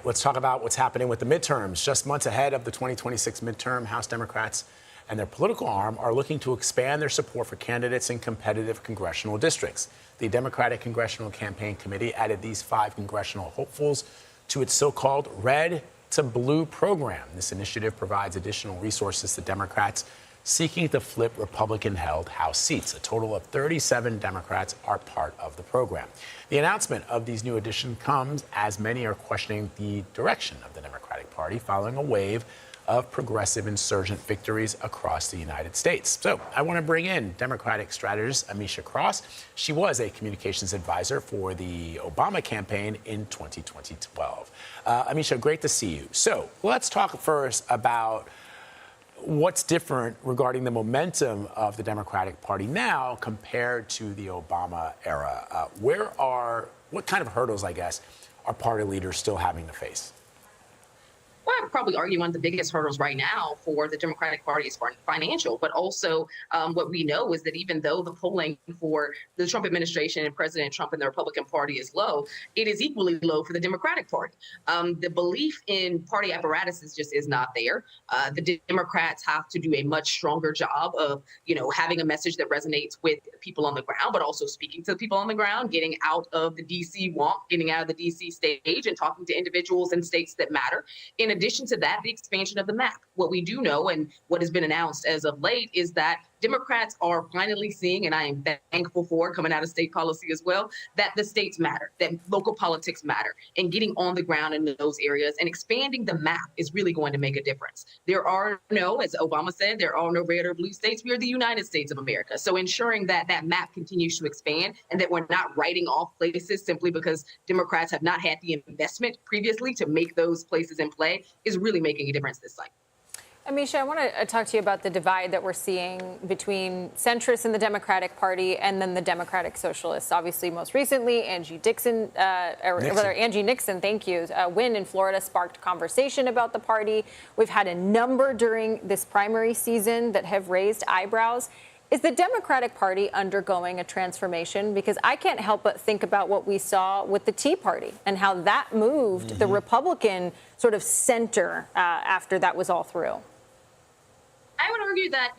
Let's talk about what's happening with the midterms. Just months ahead of the 2026 midterm, House Democrats and their political arm are looking to expand their support for candidates in competitive congressional districts. The Democratic Congressional Campaign Committee added these 5 congressional hopefuls to its so-called Red to Blue program. This initiative provides additional resources to Democrats seeking to flip Republican-held House seats. A total of 37 Democrats are part of the program. The announcement of these new additions comes as many are questioning the direction of the Democratic Party following a wave of progressive insurgent victories across the United States. So I want to bring in Democratic strategist Ameshia Cross. She was a communications advisor for the Obama campaign in 2012. Ameshia, great to see you. So let's talk first about what's different regarding the momentum of the Democratic Party now compared to the Obama era. What kind of hurdles, I guess, are party leaders still having to face? Well, I'd probably argue one of the biggest hurdles right now for the Democratic Party is financial, but also what we know is that even though the polling for the Trump administration and President Trump and the Republican Party is low, it is equally low for the Democratic Party. The belief in party apparatuses just is not there. The Democrats have to do a much stronger job of, having a message that resonates with people on the ground, but also speaking to the people on the ground, getting out of the D.C. wonk, getting out of the D.C. stage and talking to individuals in states that matter. In addition to that, the expansion of the map. What we do know and what has been announced as of late is that Democrats are finally seeing, and I am thankful for coming out of state policy as well, that the states matter, that local politics matter, and getting on the ground in those areas and expanding the map is really going to make a difference. There are no, as Obama said, there are no red or blue states. We are the United States of America. So ensuring that that map continues to expand and that we're not writing off places simply because Democrats have not had the investment previously to make those places in play is really making a difference this cycle. Ameshia, I want to talk to you about the divide that we're seeing between centrists in the Democratic Party and then the Democratic Socialists. Obviously, most recently, Angie Nixon, thank you, win in Florida sparked conversation about the party. We've had a number during this primary season that have raised eyebrows. Is the Democratic Party undergoing a transformation? Because I can't help but think about what we saw with the Tea Party and how that moved the Republican center after that was all through. I would argue that,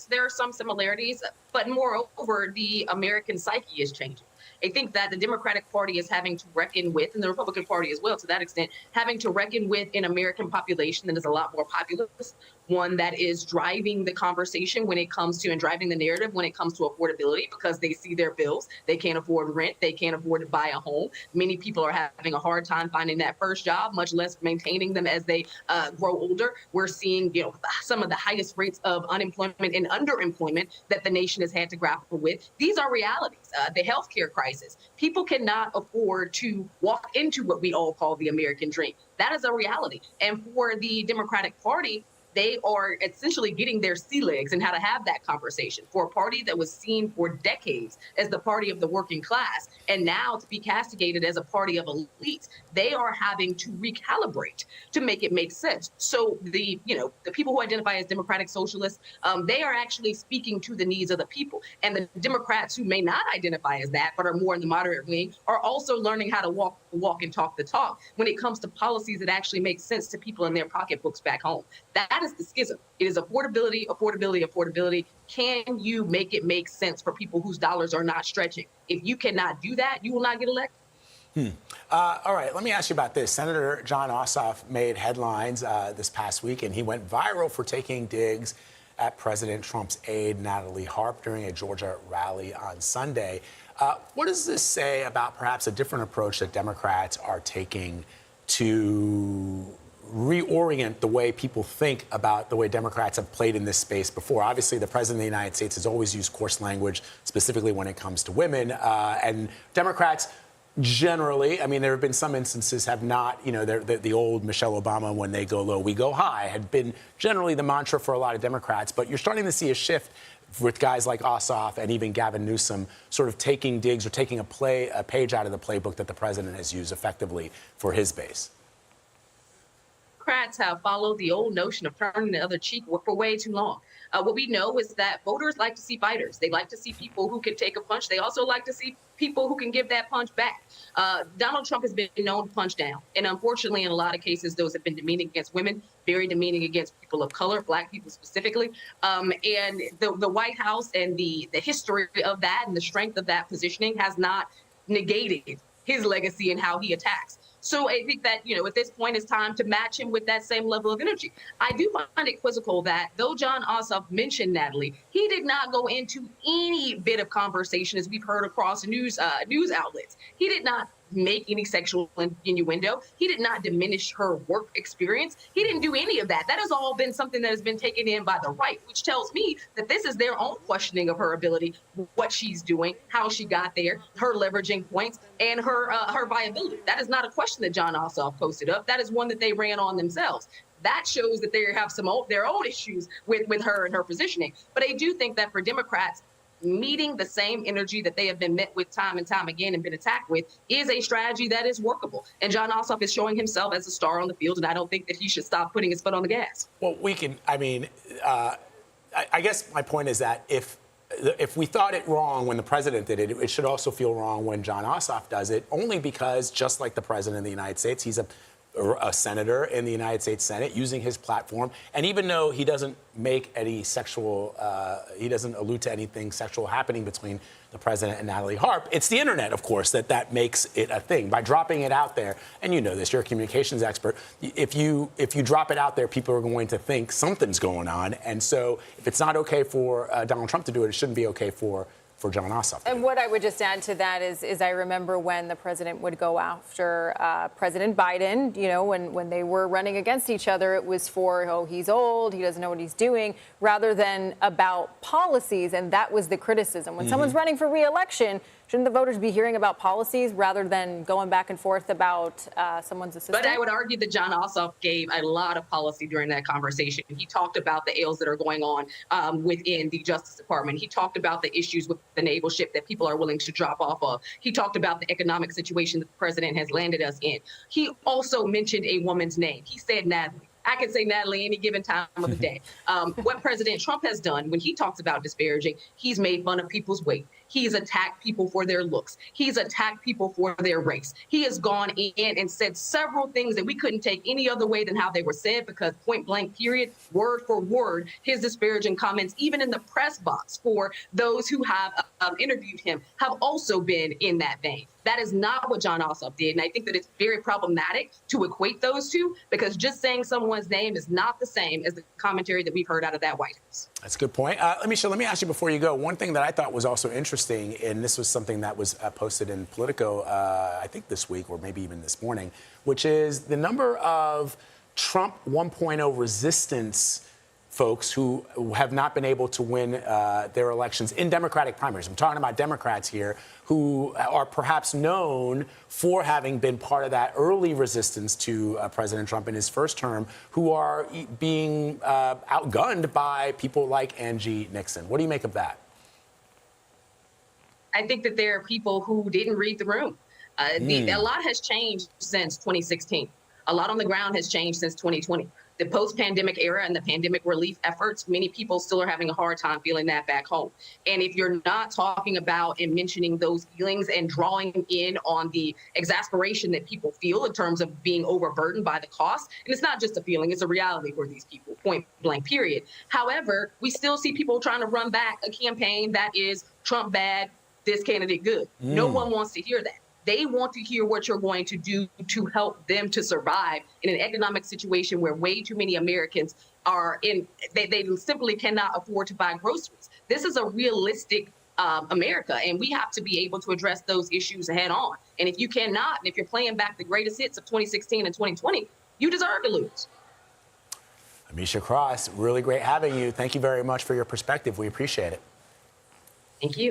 there are some similarities, but moreover, the American psyche is changing. I think that the Democratic Party is having to reckon with, and the Republican Party as well, to that extent, having to reckon with an American population that is a lot more populist, one that is driving the conversation when it comes to, and driving the narrative when it comes to affordability, because they see their bills. They can't afford rent. They can't afford to buy a home. Many people are having a hard time finding that first job, much less maintaining them as they grow older. We're seeing, some of the highest rates of unemployment and underemployment that the nation has had to grapple with. These are realities. The healthcare crisis. People cannot afford to walk into what we all call the American dream. That is a reality. And for the Democratic Party, they are essentially getting their sea legs and how to have that conversation. For a party that was seen for decades as the party of the working class, and now to be castigated as a party of elites, they are having to recalibrate to make it make sense. So the people who identify as Democratic Socialists, they are actually speaking to the needs of the people. And the Democrats who may not identify as that, but are more in the moderate wing, are also learning how to walk the walk and talk the talk when it comes to policies that actually make sense to people in their pocketbooks back home. That is the schism. It is affordability, affordability, affordability. Can you make it make sense for people whose dollars are not stretching? If you cannot do that, you will not get elected. All right, let me ask you about this. Senator Jon Ossoff made headlines this past week, and he went viral for taking digs at President Trump's aide, Natalie Harp, during a Georgia rally on Sunday. What does this say about perhaps a different approach that Democrats are taking to reorient the way people think about the way Democrats have played in this space before? Obviously, the president of the United States has always used coarse language, specifically when it comes to women. And Democrats generally, there have been some instances have not, the old Michelle Obama, when they go low, we go high, had been generally the mantra for a lot of Democrats. But you're starting to see a shift with guys like Ossoff and even Gavin Newsom sort of taking digs or taking a page out of the playbook that the president has used effectively for his base. Democrats have followed the old notion of turning the other cheek for way too long. What we know is that voters like to see fighters. They like to see people who can take a punch. They also like to see people who can give that punch back. Donald Trump has been known to punch down. And unfortunately, in a lot of cases, those have been demeaning against women, very demeaning against people of color, Black people specifically. And the White House and the history of that and the strength of that positioning has not negated his legacy and how he attacks. So I think that, at this point, it's time to match him with that same level of energy. I do find it quizzical that though Jon Ossoff mentioned Natalie, he did not go into any bit of conversation, as we've heard across news outlets. He did not make any sexual innuendo. He did not diminish her work experience. He didn't do any of that. That has all been something that has been taken in by the right, which tells me that this is their own questioning of her ability, what she's doing, how she got there, her leveraging points, and her viability. That is not a question that Jon Ossoff posted up. That is one that they ran on themselves. That shows that they have their own issues with her and her positioning. But I do think that for Democrats, meeting the same energy that they have been met with time and time again and been attacked with is a strategy that is workable. And Jon Ossoff is showing himself as a star on the field, and I don't think that he should stop putting his foot on the gas. Well, I guess my point is that if we thought it wrong when the president did it, it should also feel wrong when Jon Ossoff does it, only because, just like the president of the United States, he's a senator in the United States Senate using his platform. And even though he doesn't make any he doesn't allude to anything sexual happening between the president and Natalie Harp, it's the internet, of course, that makes it a thing. By dropping it out there, and you know this, you're a communications expert, if you drop it out there, people are going to think something's going on. And so if it's not okay for Donald Trump to do it, it shouldn't be okay for Jon Ossoff. And what I would just add to that is I remember when the president would go after President Biden, when they were running against each other, it was for, he's old, he doesn't know what he's doing, rather than about policies. And that was the criticism. When someone's running for re-election, shouldn't the voters be hearing about policies rather than going back and forth about someone's assistant? But I would argue that Jon Ossoff gave a lot of policy during that conversation. He talked about the ills that are going on within the Justice Department. He talked about the issues with the naval ship that people are willing to drop off of. He talked about the economic situation that the president has landed us in. He also mentioned a woman's name. He said Natalie. I can say Natalie any given time of the day. What President Trump has done when he talks about disparaging, he's made fun of people's weight. He's attacked people for their looks. He's attacked people for their race. He has gone in and said several things that we couldn't take any other way than how they were said, because point blank, period, word for word, his disparaging comments, even in the press box for those who have interviewed him, have also been in that vein. That is not what Jon Ossoff did. And I think that it's very problematic to equate those two, because just saying someone's name is not the same as the commentary that we've heard out of that White House. That's a good point. Ameshia, let me ask you before you go, one thing that I thought was also interesting, and this was something that was posted in Politico, I think this week or maybe even this morning, which is the number of Trump 1.0 resistance folks who have not been able to win their elections in Democratic primaries. I'm talking about Democrats here who are perhaps known for having been part of that early resistance to President Trump in his first term, who are being outgunned by people like Angie Nixon. What do you make of that? I think that there are people who didn't read the room. A lot has changed since 2016. A lot on the ground has changed since 2020. The post-pandemic era and the pandemic relief efforts, many people still are having a hard time feeling that back home. And if you're not talking about and mentioning those feelings and drawing in on the exasperation that people feel in terms of being overburdened by the cost, and it's not just a feeling, it's a reality for these people, point blank, period. However, we still see people trying to run back a campaign that is Trump bad, this candidate good. No one wants to hear that. They want to hear what you're going to do to help them to survive in an economic situation where way too many Americans are they simply cannot afford to buy groceries. This is a realistic America, and we have to be able to address those issues head on. And if you cannot, and if you're playing back the greatest hits of 2016 and 2020, you deserve to lose. Ameshia Cross, really great having you. Thank you very much for your perspective. We appreciate it. Thank you.